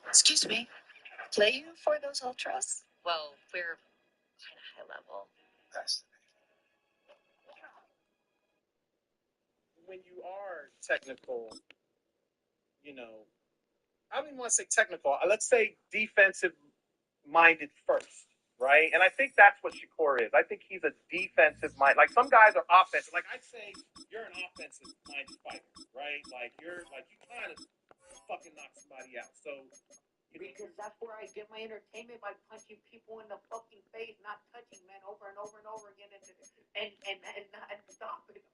Excuse me, play you for those ultras? Well, we're kind of high level. When you are technical, I don't even want to say technical. Let's say defensive-minded first, right? And I think that's what Shakur is. I think he's a defensive mind. Like some guys are offensive. Like I'd say you're an offensive-minded fighter, right? Like you kind of fucking knock somebody out. So because that's where I get my entertainment by punching people in the fucking face, not touching men over and over and over again, and not stopping them.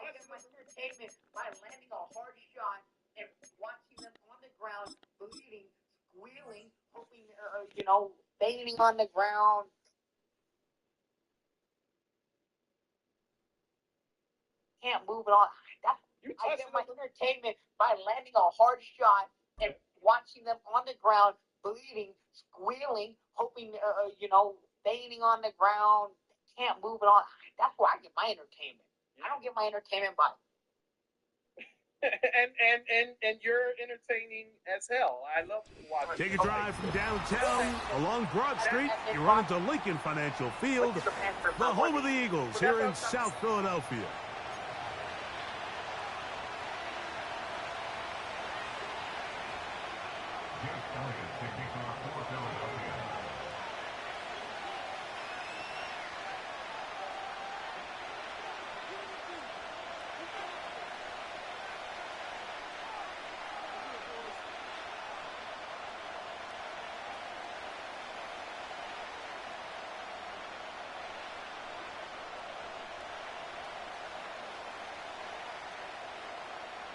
I get my entertainment by landing a hard shot and watching them on the ground, bleeding, squealing, hoping, fainting on the ground. Can't move it on. I get my entertainment by landing a hard shot and watching them on the ground, bleeding, squealing, hoping, fainting on the ground. Can't move it on. That's where I get my entertainment. I don't get my entertainment by. and you're entertaining as hell. I love to watch. Take a drive from downtown along Broad Street. You run into Lincoln Financial Field, the home of the Eagles here in South Philadelphia.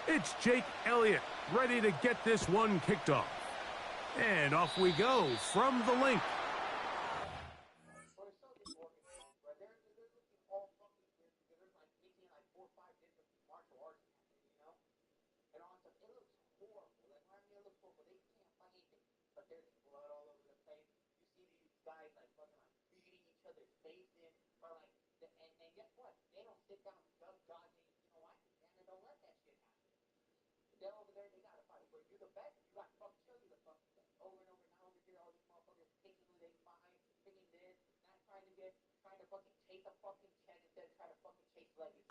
It's Jake Elliott ready to get this one kicked off. And off we go from the link. They're over there, they gotta fight. But you're the best, you gotta fucking show you the fucking best. Over and over and over here, all these motherfuckers picking who they find, picking this, not trying to fucking chase a fucking check instead of trying to fucking chase legacy.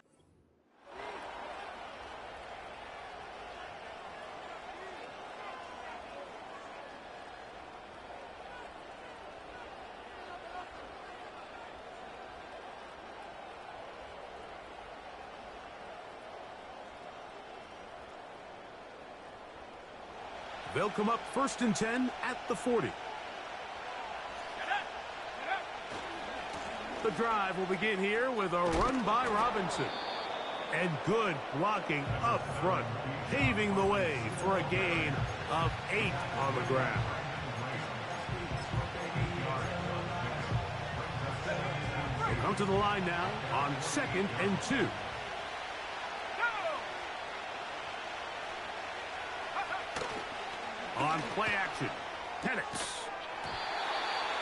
They'll come up 1st and 10 at the 40. The drive will begin here with a run by Robinson. And good blocking up front, paving the way for a gain of 8 on the ground. They come to the line now on 2nd and 2. On play action, Penix.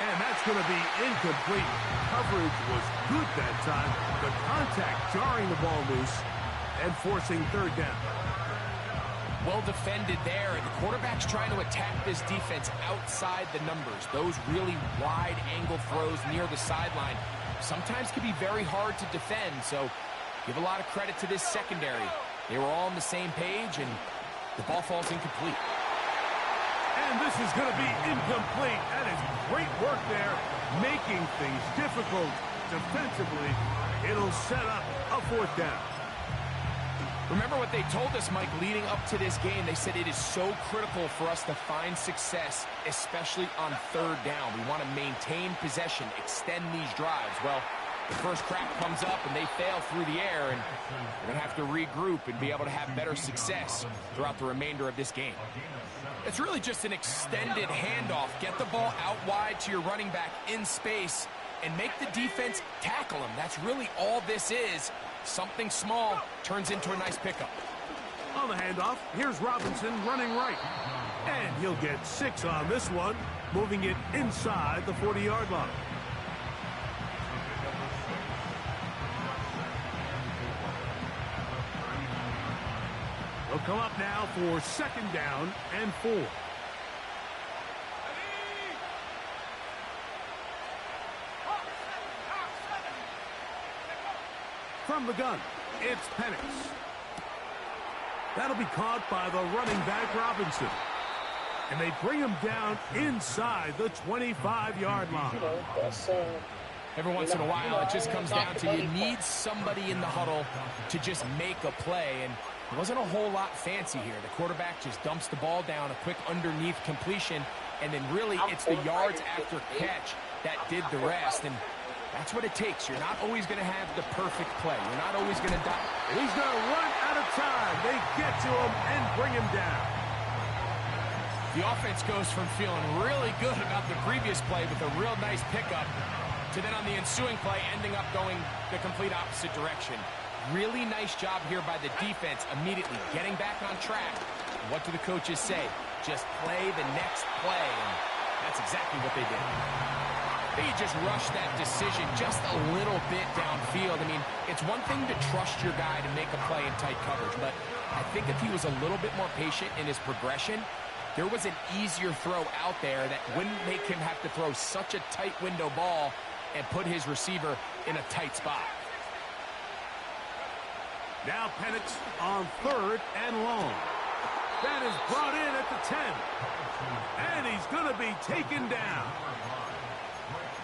And that's going to be incomplete. Coverage was good that time. The contact jarring the ball loose and forcing 3rd down. Well defended there, and the quarterback's trying to attack this defense outside the numbers. Those really wide angle throws near the sideline sometimes can be very hard to defend, so give a lot of credit to this secondary. They were all on the same page, and the ball falls incomplete. And this is going to be incomplete. That is great work there, making things difficult defensively. It'll set up a 4th down. Remember what they told us, Mike, leading up to this game. They said it is so critical for us to find success, especially on 3rd down. We want to maintain possession, extend these drives. Well, the first crack comes up and they fail through the air, and we're going to have to regroup and be able to have better success throughout the remainder of this game. It's really just an extended handoff. Get the ball out wide to your running back in space and make the defense tackle him. That's really all this is. Something small turns into a nice pickup. On the handoff, here's Robinson running right. And he'll get 6 on this one, moving it inside the 40-yard line. They'll come up now for 2nd down and 4. From the gun, it's Penix. That'll be caught by the running back, Robinson. And they bring him down inside the 25-yard line. Every once in a while, it just comes down to you need somebody in the huddle to just make a play. And it wasn't a whole lot fancy here. The quarterback just dumps the ball down, a quick underneath completion, and then really it's the yards after catch that did the rest. And that's what it takes. You're not always going to have the perfect play. You're not always going to die. He's going to run out of time. They get to him and bring him down. The offense goes from feeling really good about the previous play with a real nice pickup to then on the ensuing play ending up going the complete opposite direction. Really nice job here by the defense immediately getting back on track. What do the coaches say? Just play the next play. And that's exactly what they did. They just rushed that decision just a little bit downfield. I mean, it's one thing to trust your guy to make a play in tight coverage, but I think if he was a little bit more patient in his progression, there was an easier throw out there that wouldn't make him have to throw such a tight window ball and put his receiver in a tight spot. Now Penix on 3rd and long. That is brought in at the 10. And he's going to be taken down.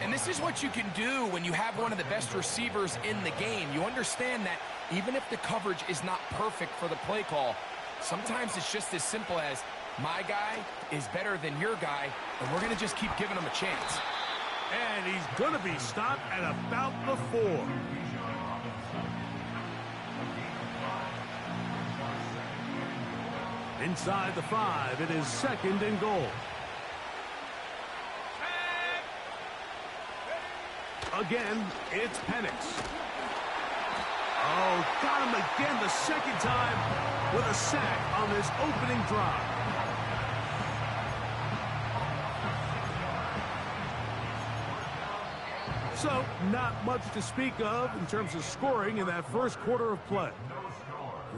And this is what you can do when you have one of the best receivers in the game. You understand that even if the coverage is not perfect for the play call, sometimes it's just as simple as my guy is better than your guy, and we're going to just keep giving him a chance. And he's going to be stopped at about the 4. Inside the 5, it is 2nd and goal. Again, it's Penix. Oh, got him again the second time with a sack on this opening drive. So, not much to speak of in terms of scoring in that first quarter of play.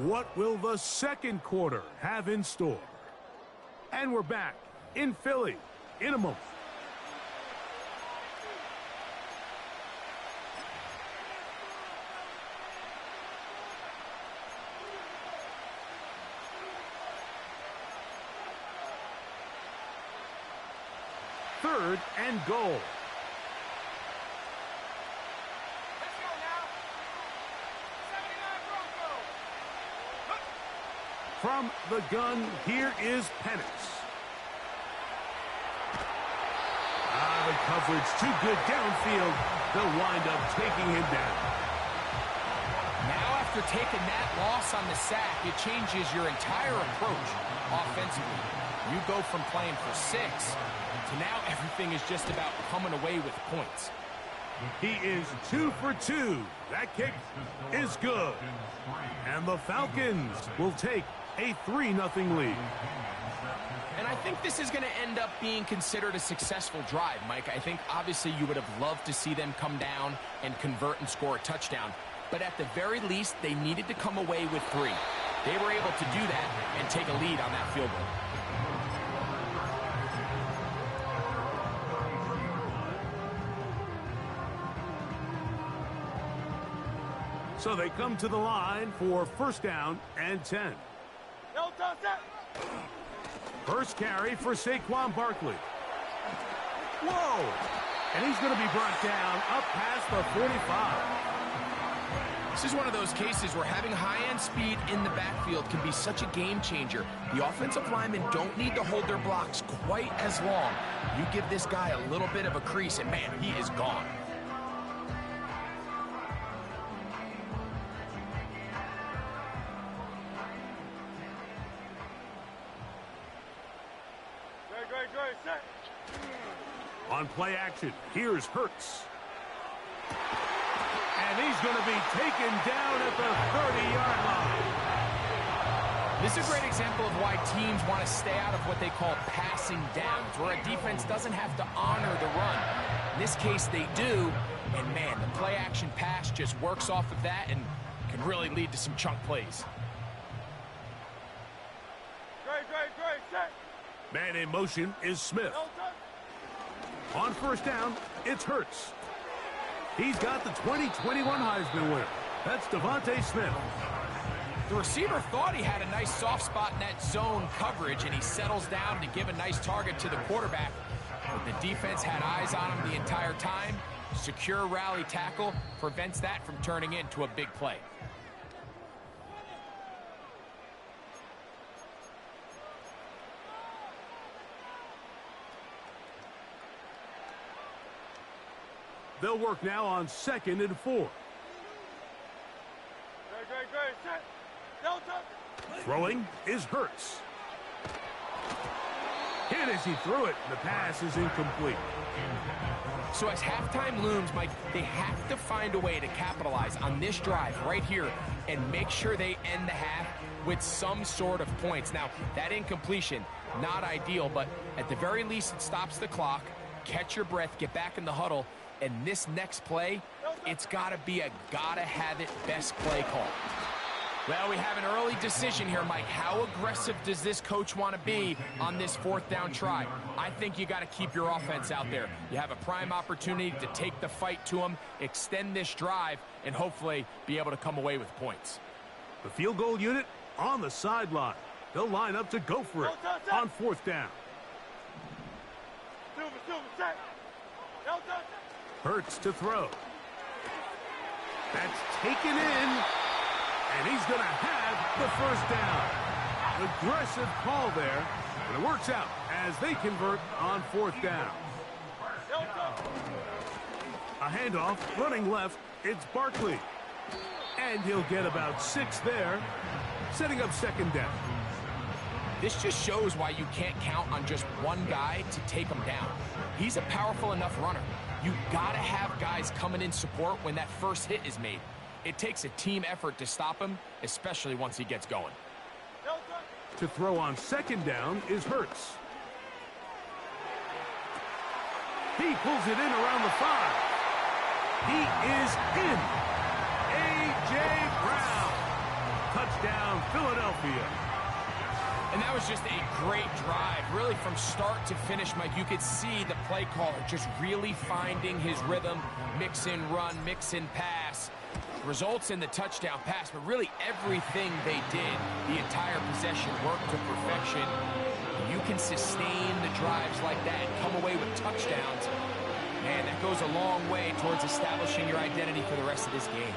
What will the second quarter have in store? And we're back in Philly in a moment. Third and goal. From the gun, here is Penix. The coverage too good downfield. They'll wind up taking him down. Now after taking that loss on the sack, it changes your entire approach offensively. You go from playing for 6 to now everything is just about coming away with points. He is 2 for 2. That kick is good. And the Falcons will take a 3-0 lead. And I think this is going to end up being considered a successful drive, Mike. I think obviously you would have loved to see them come down and convert and score a touchdown. But at the very least, they needed to come away with 3. They were able to do that and take a lead on that field goal. So they come to the line for 1st down and 10. First carry for Saquon Barkley. Whoa! And he's going to be brought down up past the 45. This is one of those cases where having high-end speed in the backfield can be such a game changer. The offensive linemen don't need to hold their blocks quite as long. You give this guy a little bit of a crease, and man, he is gone. On play action, here's Hurts. And he's going to be taken down at the 30-yard line. This is a great example of why teams want to stay out of what they call passing downs, where a defense doesn't have to honor the run. In this case, they do, and man, the play action pass just works off of that and can really lead to some chunk plays. Man in motion is Smith. On 1st down, it's Hurts. He's got the 2021 Heisman winner. That's Devontae Smith. The receiver thought he had a nice soft spot in that zone coverage, and he settles down to give a nice target to the quarterback. But the defense had eyes on him the entire time. Secure rally tackle prevents that from turning into a big play. They'll work now on 2nd and 4. Throwing is Hurts. Hit as he threw it. The pass is incomplete. So as halftime looms, Mike, they have to find a way to capitalize on this drive right here and make sure they end the half with some sort of points. Now, that incompletion, not ideal, but at the very least, it stops the clock. Catch your breath, get back in the huddle, and this next play, it's got to be a gotta-have-it best play call. Well, we have an early decision here, Mike. How aggressive does this coach want to be on this 4th down try? I think you got to keep your offense out there. You have a prime opportunity to take the fight to them, extend this drive, and hopefully be able to come away with points. The field goal unit on the sideline. They'll line up to go for it on 4th down. Hurts to throw. That's taken in, and he's going to have the 1st down. Aggressive call there, but it works out as they convert on 4th down. A handoff, running left, it's Barkley. And he'll get about 6 there, setting up 2nd down. This just shows why you can't count on just one guy to take him down. He's a powerful enough runner. You gotta have guys coming in support when that first hit is made. It takes a team effort to stop him, especially once he gets going. To throw on 2nd down is Hurts. He pulls it in around the 5. He is in. A.J. Brown. Touchdown, Philadelphia. And that was just a great drive. Really, from start to finish, Mike, you could see the play caller just really finding his rhythm. Mix in run, mix in pass. Results in the touchdown pass, but really everything they did, the entire possession worked to perfection. And you can sustain the drives like that, come away with touchdowns. Man, that goes a long way towards establishing your identity for the rest of this game.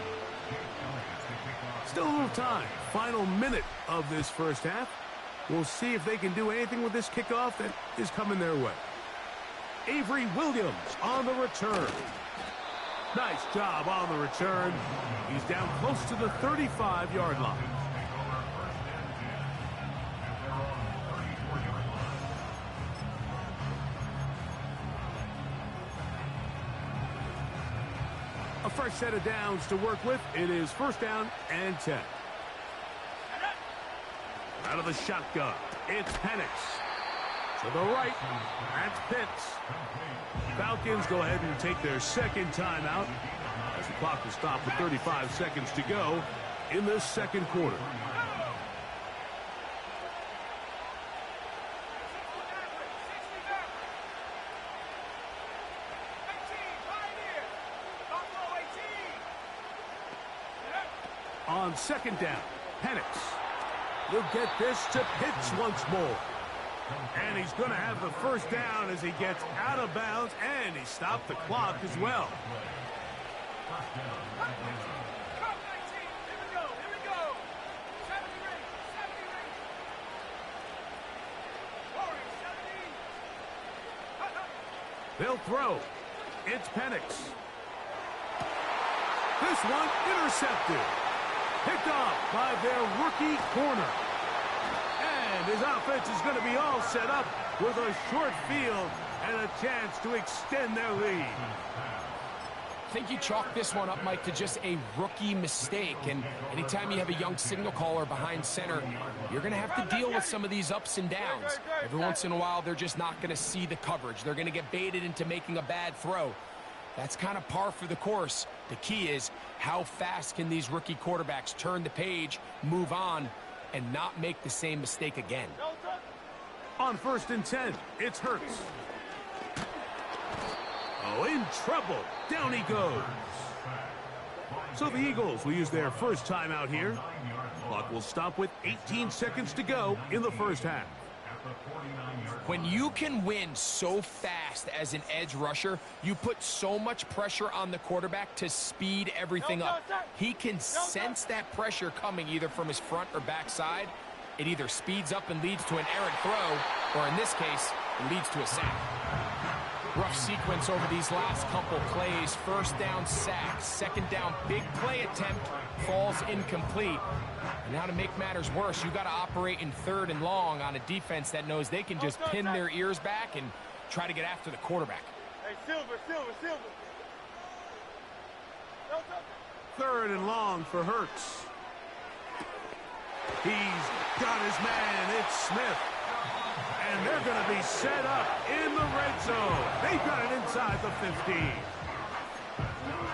Still a little time. Final minute of this first half. We'll see if they can do anything with this kickoff that is coming their way. Avery Williams on the return. Nice job on the return. He's down close to the 35-yard line. A fresh set of downs to work with. It is 1st down and 10. Out of the shotgun, it's Penix. To the right, that's Pitts. Falcons go ahead and take their 2nd timeout as the clock will stop with 35 seconds to go in the 2nd quarter. On 2nd down, Penix. He'll get this to Pitts once more. And he's going to have the 1st down as he gets out of bounds, and he stopped the clock as well. They'll throw. It's Penix. This one intercepted. Picked off by their rookie corner. And his offense is going to be all set up with a short field and a chance to extend their lead. I think you chalk this one up, Mike, to just a rookie mistake. And anytime you have a young signal caller behind center, you're going to have to deal with some of these ups and downs. Every once in a while, they're just not going to see the coverage. They're going to get baited into making a bad throw. That's kind of par for the course. The key is how fast can these rookie quarterbacks turn the page, move on, and not make the same mistake again. On 1st and 10, it's Hurts. Oh, in trouble. Down he goes. So the Eagles will use their first timeout here. Clock will stop with 18 seconds to go in the first half. When you can win so fast as an edge rusher, you put so much pressure on the quarterback to speed everything up. He can sense that pressure coming either from his front or back side. It either speeds up and leads to an errant throw, or in this case, it leads to a sack. Rough sequence over these last couple plays. First down sack, second down big play attempt, falls incomplete. And now to make matters worse, you got to operate in third and long on a defense that knows they can just pin their ears back and try to get after the quarterback. Hey, Silver. Third and long for Hurts. He's got his man. It's Smith. And they're going to be set up in the red zone. They've got it inside the 15.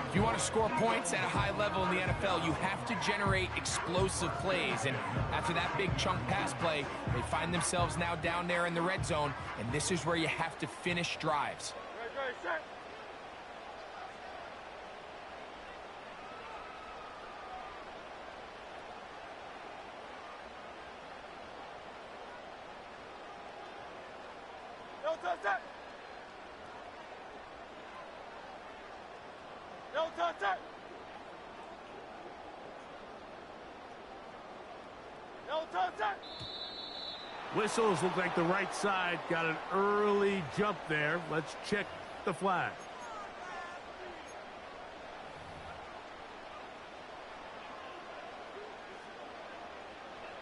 If you want to score points at a high level in the NFL, you have to generate explosive plays. And after that big chunk pass play, they find themselves now down there in the red zone. And this is where you have to finish drives. Right, set. No touch. No touch. No touch. Whistles look like the right side got an early jump there. Let's check the flag.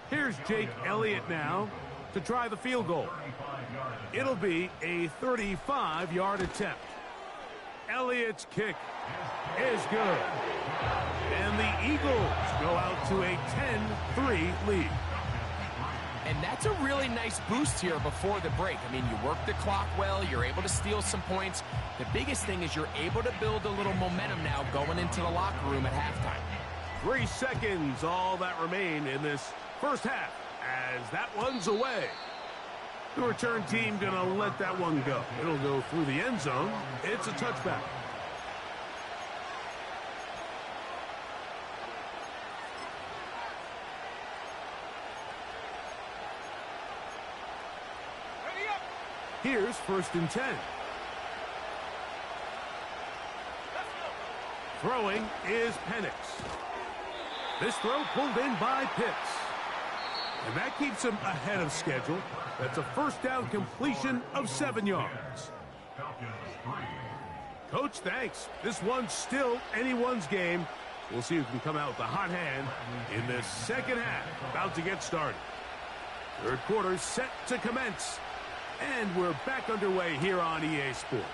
Here's Jake Elliott now to try the field goal. It'll be a 35-yard attempt. Elliott's kick is good. And the Eagles go out to a 10-3 lead. And that's a really nice boost here before the break. I mean, you work the clock well, you're able to steal some points. The biggest thing is you're able to build a little momentum now going into the locker room at halftime. 3 seconds, all that remain in this first half, as that one's away. The return team gonna let that one go. It'll go through the end zone. It's a touchback. Here's 1st and 10. Throwing is Penix. This throw pulled in by Pitts. And that keeps him ahead of schedule. That's a first down completion of 7 yards. Coach, thanks. This one's still anyone's game. We'll see who can come out with a hot hand in this second half. About to get started. Third quarter set to commence. And we're back underway here on EA Sports.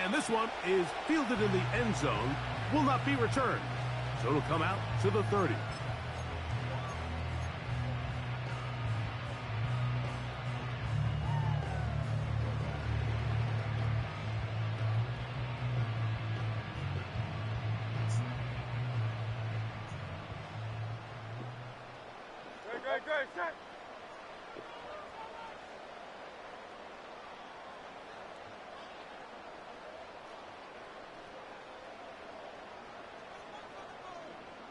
And this one is fielded in the end zone. Will not be returned. So it'll come out to the 30. Great, set.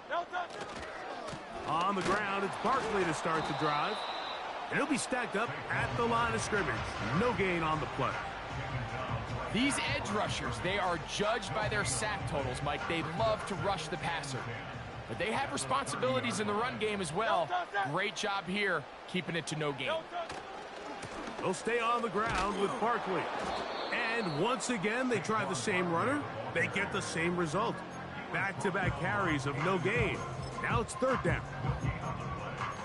No touch. On the ground, it's Barkley to start the drive. And he'll be stacked up at the line of scrimmage. No gain on the play. These edge rushers, they are judged by their sack totals, Mike. They love to rush the passer. But they have responsibilities in the run game as well. Great job here, keeping it to no gain. They'll stay on the ground with Barkley. And once again, they try the same runner. They get the same result. Back-to-back carries of no gain. Now it's third down.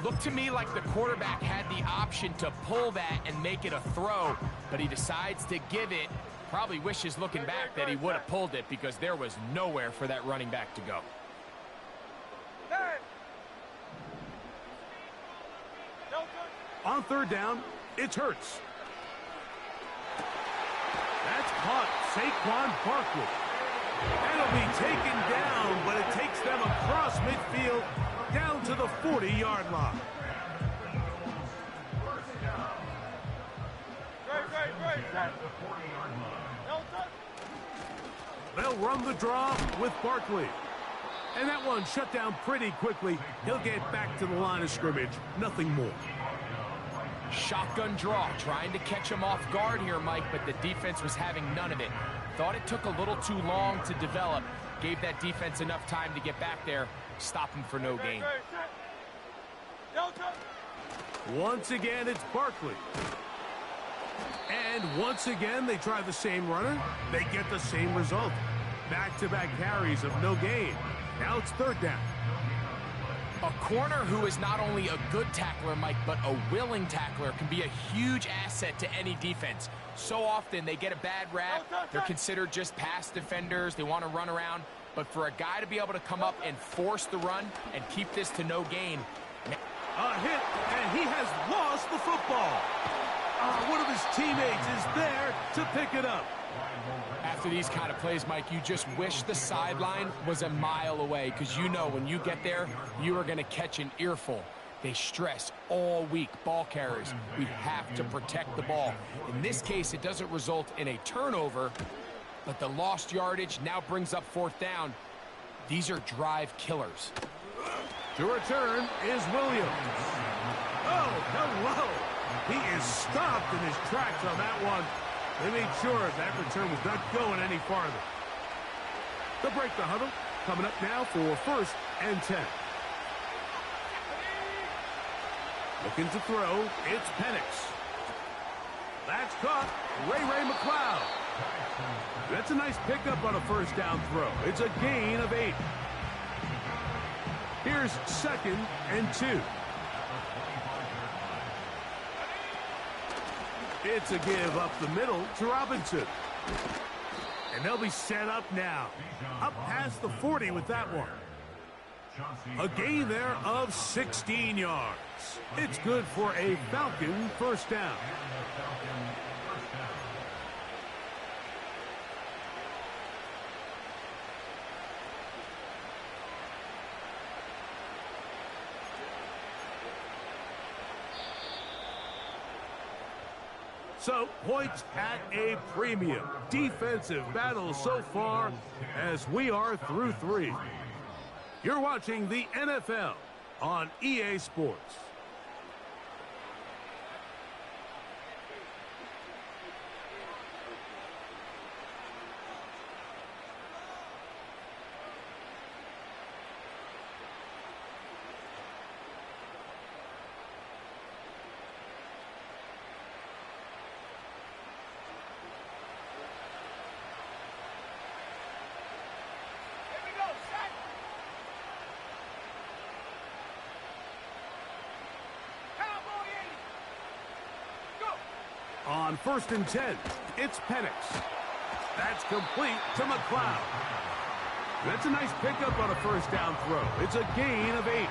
Looked to me like the quarterback had the option to pull that and make it a throw, but he decides to give it. Probably wishes looking back that he would have pulled it because there was nowhere for that running back to go. On third down, it's Hurts. That's caught Saquon Barkley. That'll be taken down, but it takes them across midfield down to the 40-yard line. Great. They'll run the draw with Barkley. And that one shut down pretty quickly. He'll get back to the line of scrimmage. Nothing more. Shotgun draw, trying to catch him off guard here, Mike, but the defense was having none of it. Thought it took a little too long to develop. Gave that defense enough time to get back there. Stop him for no gain. Once again, it's Barkley. And once again, they try the same runner. They get the same result. Back-to-back carries of no gain. Now it's third down. A corner who is not only a good tackler, Mike, but a willing tackler can be a huge asset to any defense. So often they get a bad rap. They're considered just pass defenders. They want to run around. But for a guy to be able to come up and force the run and keep this to no gain. A hit, and he has lost the football. One of his teammates is there to pick it up. After these kind of plays, Mike, you just wish the sideline was a mile away, because you know when you get there, you are going to catch an earful. They stress all week, ball carriers. We have to protect the ball. In this case, it doesn't result in a turnover, but the lost yardage now brings up fourth down. These are drive killers. To return is Williams. Oh, hello. He is stopped in his tracks on that one. They made sure that return was not going any farther. They'll break the huddle. Coming up now for first and 10. Looking to throw. It's Penix. That's caught. Ray McCloud. That's a nice pickup on a first down throw. It's a gain of 8. Here's second and 2. It's a give up the middle to Robinson. And they'll be set up now. Up past the 40 with that one. A gain there of 16 yards. It's good for a Falcon first down. So, points at a premium. Defensive battle so far as we are through 3. You're watching the NFL on EA Sports. On first and 10, it's Penix. That's complete to McCloud. That's a nice pickup on a first down throw. It's a gain of 8.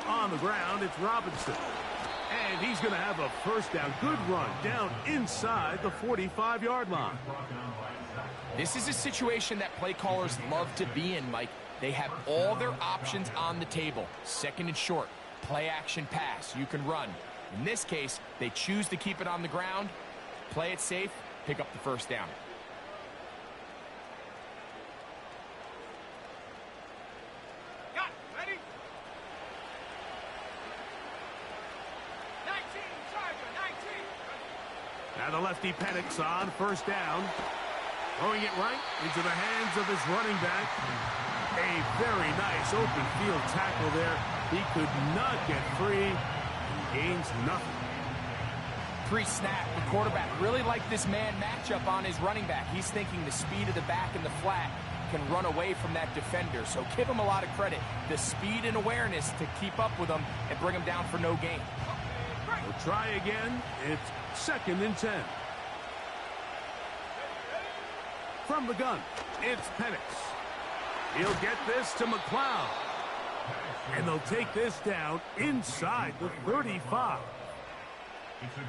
On the ground, it's Robinson. And he's going to have a first down. Good run down inside the 45-yard line. This is a situation that play callers love to be in, Mike. They have all their options on the table. Second and short, play action pass. You can run. In this case, they choose to keep it on the ground, play it safe, pick up the first down. Now the lefty Penix on first down. Throwing it right into the hands of his running back. A very nice open field tackle there. He could not get free. He gains nothing. Pre-snap, the quarterback really liked this man matchup on his running back. He's thinking the speed of the back in the flat can run away from that defender. So give him a lot of credit. The speed and awareness to keep up with him and bring him down for no gain. We'll try again. It's second and 10. From the gun, it's Penix. He'll get this to McCloud. And they'll take this down inside the 35.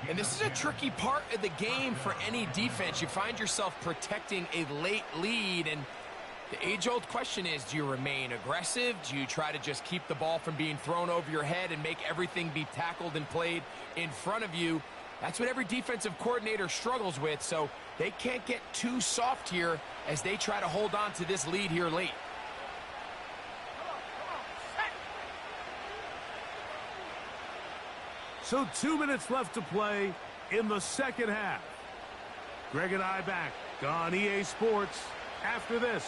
And this is a tricky part of the game for any defense. You find yourself protecting a late lead, and the age-old question is, do you remain aggressive? Do you try to just keep the ball from being thrown over your head and make everything be tackled and played in front of you? That's what every defensive coordinator struggles with, so they can't get too soft here as they try to hold on to this lead here late. So 2 minutes left to play in the second half. Greg and I back on EA Sports after this.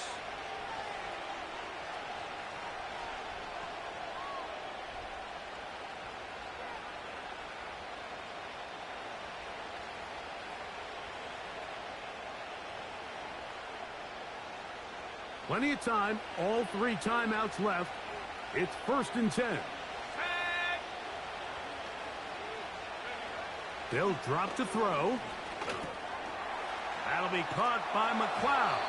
Plenty of time, all 3 timeouts left. It's 1st and 10. They'll drop to throw. That'll be caught by McLeod.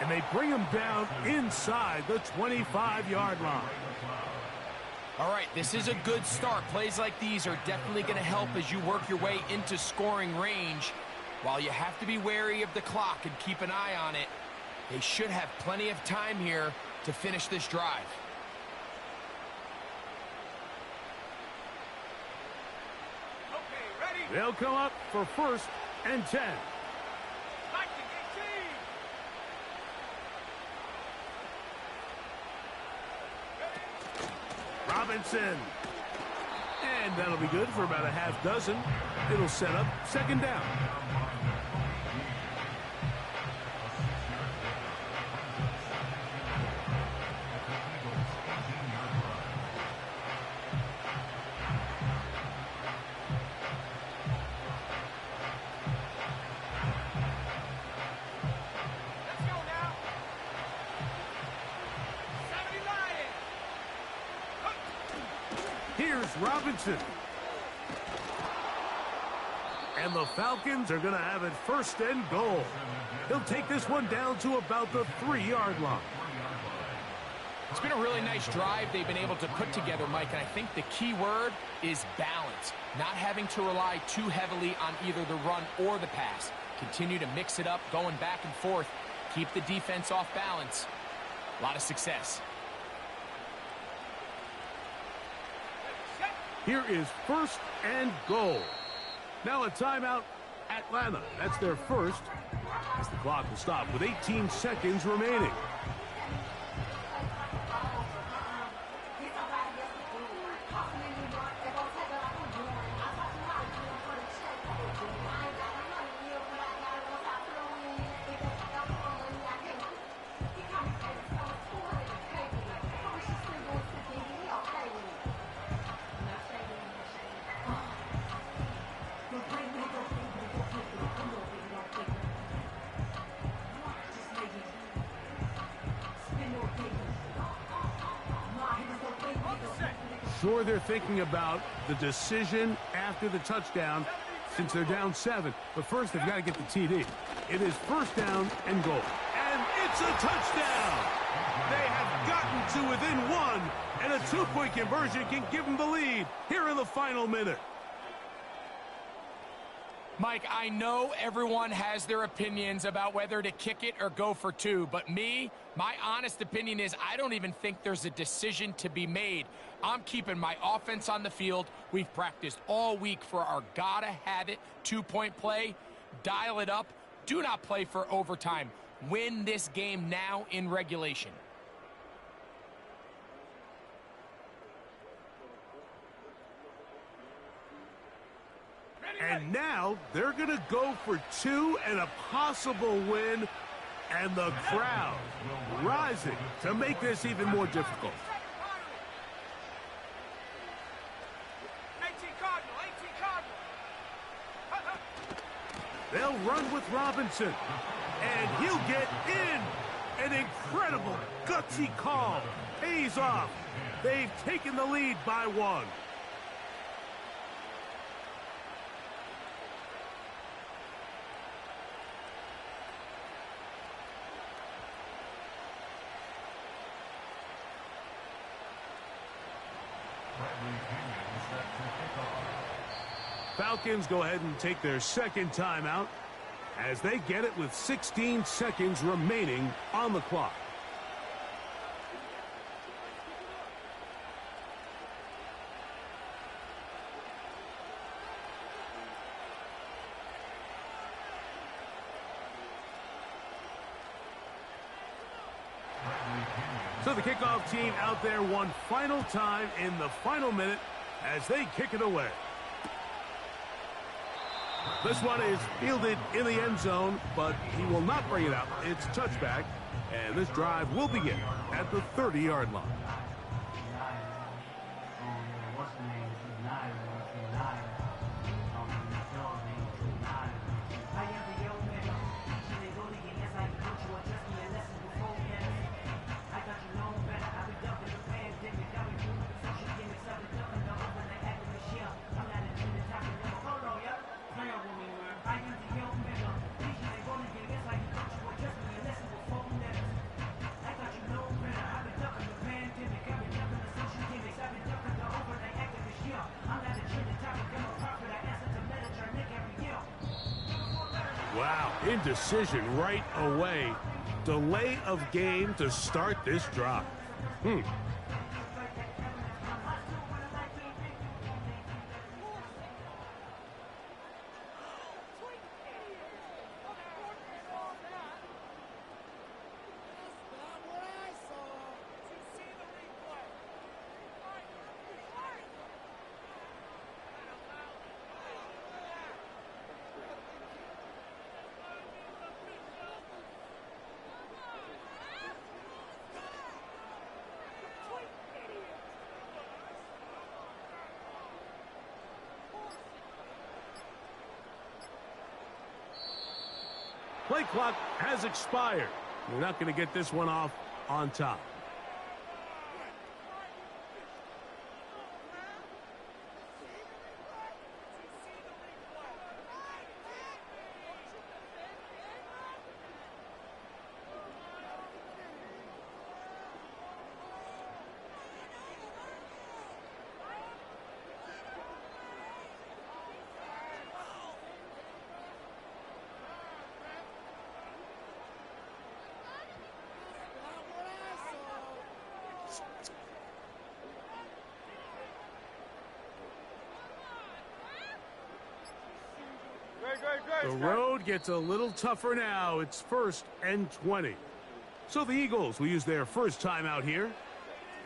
And they bring him down inside the 25-yard line. All right, this is a good start. Plays like these are definitely going to help as you work your way into scoring range. While you have to be wary of the clock and keep an eye on it, they should have plenty of time here to finish this drive. They'll come up for 1st and 10. Robinson. And that'll be good for about a half dozen. It'll set up 2nd down. Here's Robinson. And the Falcons are going to have it 1st and goal. He'll take this one down to about the 3-yard line. It's been a really nice drive they've been able to put together, Mike, and I think the key word is balance. Not having to rely too heavily on either the run or the pass. Continue to mix it up, going back and forth. Keep the defense off balance. A lot of success. Here is 1st and goal. Now a timeout, Atlanta. That's their first. As the clock will stop with 18 seconds remaining. Sure, they're thinking about the decision after the touchdown since they're down 7. But first, they've got to get the TD. It is 1st down and goal. And it's a touchdown! They have gotten to within 1, and a 2-point conversion can give them the lead here in the final minute. Mike, I know everyone has their opinions about whether to kick it or go for 2, but my honest opinion is I don't even think there's a decision to be made. I'm keeping my offense on the field. We've practiced all week for our gotta-have-it 2-point play. Dial it up. Do not play for overtime. Win this game now in regulation. And now they're going to go for 2 and a possible win. And the crowd rising to make this even more difficult. 18 Cardinal, 18 Cardinal. They'll run with Robinson. And he'll get in. An incredible, gutsy call. Pays off. They've taken the lead by 1. Falcons go ahead and take their second timeout as they get it with 16 seconds remaining on the clock. So the kickoff team out there one final time in the final minute as they kick it away. This one is fielded in the end zone, but he will not bring it out. It's touchback, and this drive will begin at the 30-yard line. Wow, indecision right away. Delay of game to start this drive. Play clock has expired. We're not going to get this one off on top. The road gets a little tougher now. It's 1st and 20. So the Eagles will use their first timeout here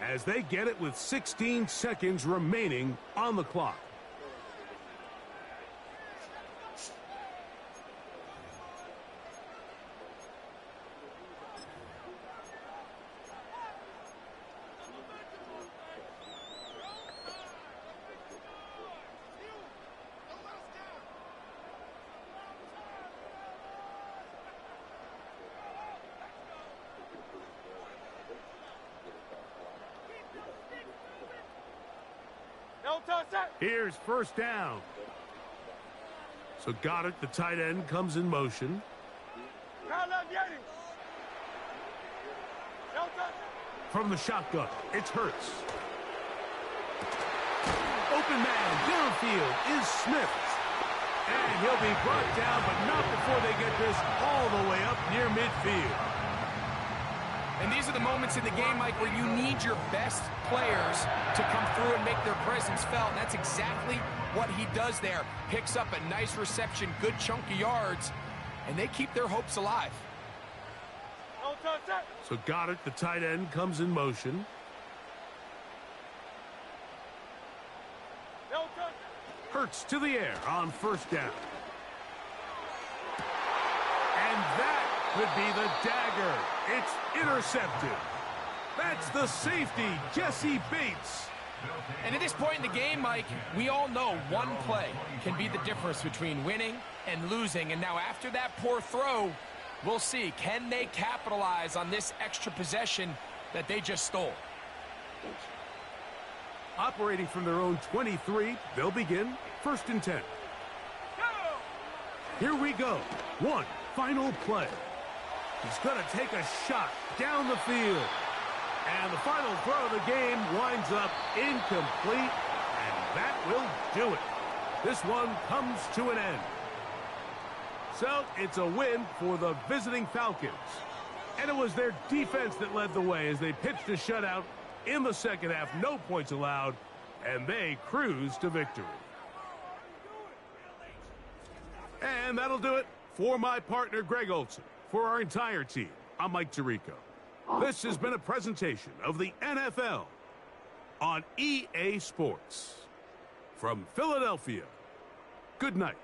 as they get it with 16 seconds remaining on the clock. Here's first down. So Goddard, the tight end, comes in motion. From the shotgun, it's Hurts. Open man downfield is Smith. And he'll be brought down, but not before they get this all the way up near midfield. And these are the moments in the game, Mike, where you need your best players to come through and make their presence felt. And that's exactly what he does there. Picks up a nice reception, good chunk of yards, and they keep their hopes alive. So Goddard, the tight end, comes in motion. Hurts to the air on first down. And that could be the dagger. It's intercepted. That's the safety, Jesse Bates. And at this point in the game, Mike, we all know one play can be the difference between winning and losing. And now after that poor throw, we'll see. Can they capitalize on this extra possession that they just stole? Operating from their own 23, they'll begin 1st and 10. Here we go. One final play. He's going to take a shot down the field. And the final throw of the game winds up incomplete, and that will do it. this one comes to an end. So it's a win for the visiting Falcons. And it was their defense that led the way as they pitched a shutout in the second half. No points allowed, and they cruised to victory. And that'll do it for my partner, Greg Olson. For our entire team, I'm Mike Tirico. This has been a presentation of the NFL on EA Sports. From Philadelphia, good night.